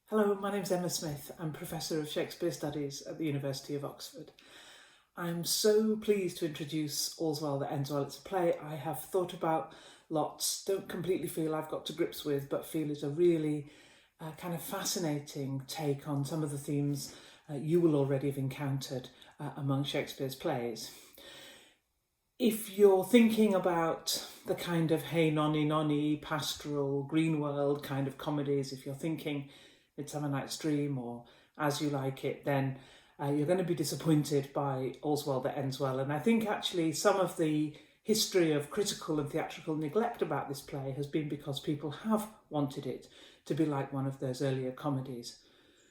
Hello, my name's Emma Smith. I'm Professor of Shakespeare Studies at the University of Oxford. I'm so pleased to introduce All's Well That Ends Well. It's a play I have thought about lots, don't completely feel I've got to grips with, but feel is a really kind of fascinating take on some of the themes you will already have encountered among Shakespeare's plays. If you're thinking about the kind of hey nonny nonny, pastoral, green world kind of comedies, if you're thinking Midsummer Night's Dream or As You Like It, then you're going to be disappointed by All's Well That Ends Well. And I think actually some of the history of critical and theatrical neglect about this play has been because people have wanted it to be like one of those earlier comedies.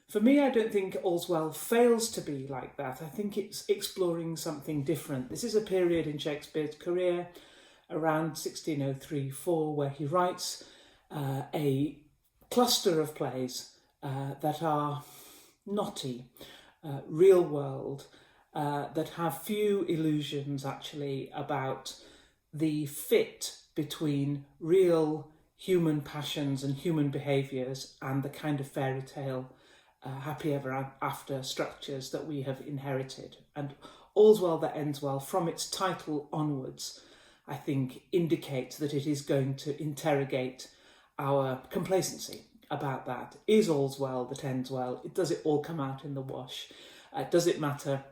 For me, I don't think All's Well fails to be like that. I think it's exploring something different. This is a period in Shakespeare's career, around 1603-4, where he writes a cluster of plays that are knotty, real world, that have few illusions actually about the fit between real human passions and human behaviours and the kind of fairy tale happy ever after structures that we have inherited. And All's Well That Ends Well, from its title onwards, I think indicates that it is going to interrogate our complacency about that. Is all's well that ends well? Does it all come out in the wash? Does it matter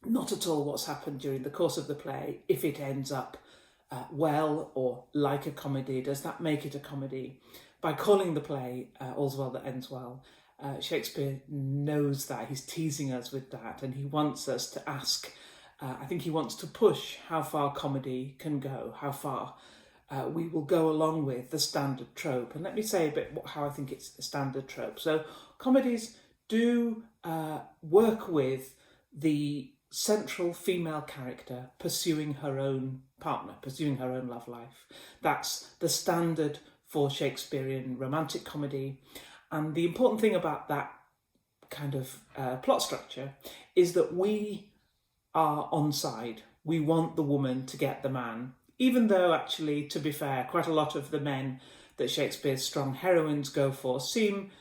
not at all what's happened during the course of the play if it ends up well or like a comedy? Does that make it a comedy? By calling the play All's Well That Ends Well, Shakespeare knows that. He's teasing us with that, and he wants us to ask, I think he wants to push how far comedy can go, how far we will go along with the standard trope. And let me say a bit how I think it's the standard trope. So comedies do work with the central female character pursuing her own partner, pursuing her own love life. That's the standard for Shakespearean romantic comedy. And the important thing about that kind of plot structure is that we are on side. We want the woman to get the man, even though actually, to be fair, quite a lot of the men that Shakespeare's strong heroines go for seem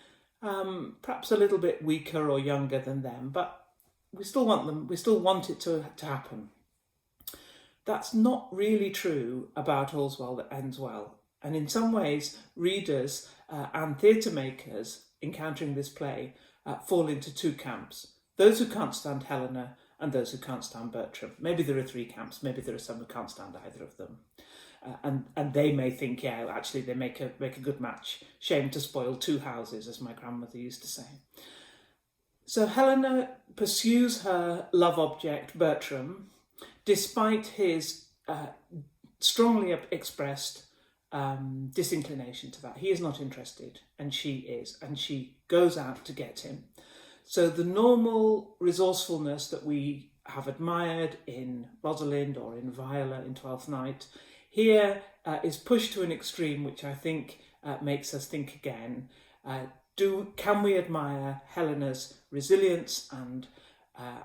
perhaps a little bit weaker or younger than them, but we still want them, we still want it to happen. That's not really true about All's Well That Ends Well. And in some ways, readers and theatre makers encountering this play fall into two camps. Those who can't stand Helena and those who can't stand Bertram. Maybe there are three camps, maybe there are some who can't stand either of them. And they may think, yeah, actually they make a good match. Shame to spoil two houses, as my grandmother used to say. So Helena pursues her love object, Bertram, despite his strongly expressed disinclination to that. He is not interested, and she is, and she goes out to get him. So the normal resourcefulness that we have admired in Rosalind or in Viola in Twelfth Night here is pushed to an extreme, which I think makes us think again. Can we admire Helena's resilience and,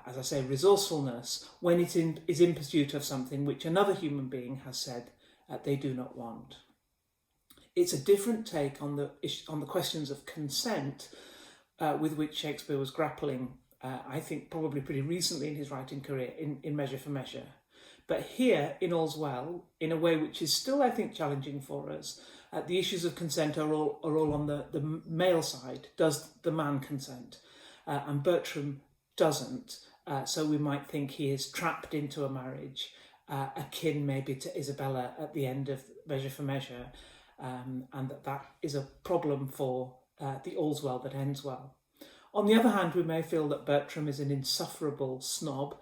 as I say, resourcefulness when it is in pursuit of something which another human being has said they do not want? It's a different take on the questions of consent with which Shakespeare was grappling, I think probably pretty recently in his writing career, in Measure for Measure. But here, in All's Well, in a way which is still, I think, challenging for us, the issues of consent are all on the male side. Does the man consent? And Bertram doesn't. So we might think he is trapped into a marriage, akin maybe to Isabella at the end of Measure for Measure, and that is a problem for the All's Well That Ends Well. On the other hand, we may feel that Bertram is an insufferable snob.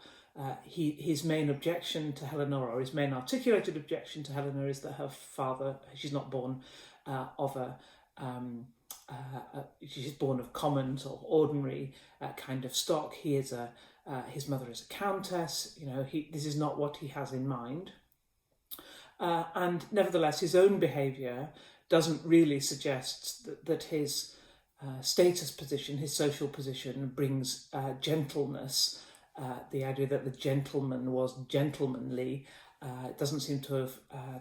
His main objection to Helena, or his main articulated objection to Helena, is that her father, she's not born she's born of common or ordinary kind of stock. His mother is a countess. This is not what he has in mind. And nevertheless, his own behaviour doesn't really suggest that his status position, his social position, brings gentleness. The idea that the gentleman was gentlemanly doesn't seem to have,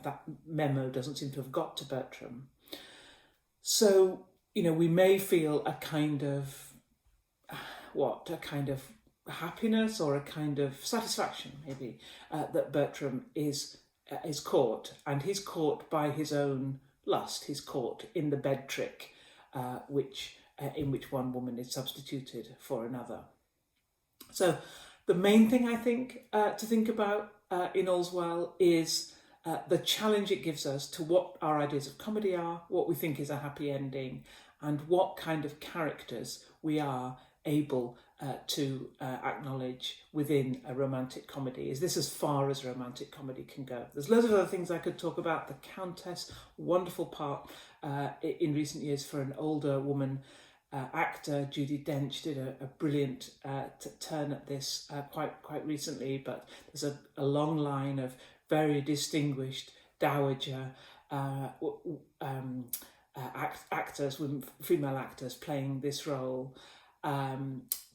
that memo doesn't seem to have got to Bertram. So we may feel a kind of happiness or a kind of satisfaction, maybe, that Bertram is caught, and he's caught by his own lust. He's caught in the bed trick, in which one woman is substituted for another. So the main thing I think to think about in All's Well is the challenge it gives us to what our ideas of comedy are, what we think is a happy ending, and what kind of characters we are able to acknowledge within a romantic comedy. Is this as far as romantic comedy can go? There's loads of other things I could talk about. The Countess, wonderful part in recent years for an older woman actor. Judi Dench did a brilliant turn at this quite recently, but there's a long line of very distinguished dowager actors, female actors playing this role.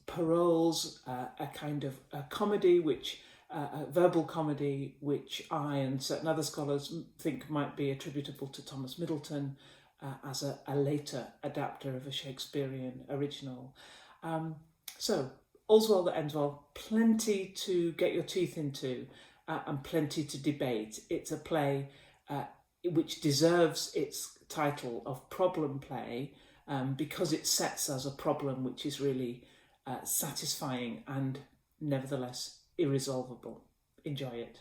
Parole's a kind of a comedy, a verbal comedy, which I and certain other scholars think might be attributable to Thomas Middleton as a later adapter of a Shakespearean original. So, All's Well That Ends Well, plenty to get your teeth into and plenty to debate. It's a play which deserves its title of problem play because it sets us a problem which is really satisfying and nevertheless irresolvable. Enjoy it.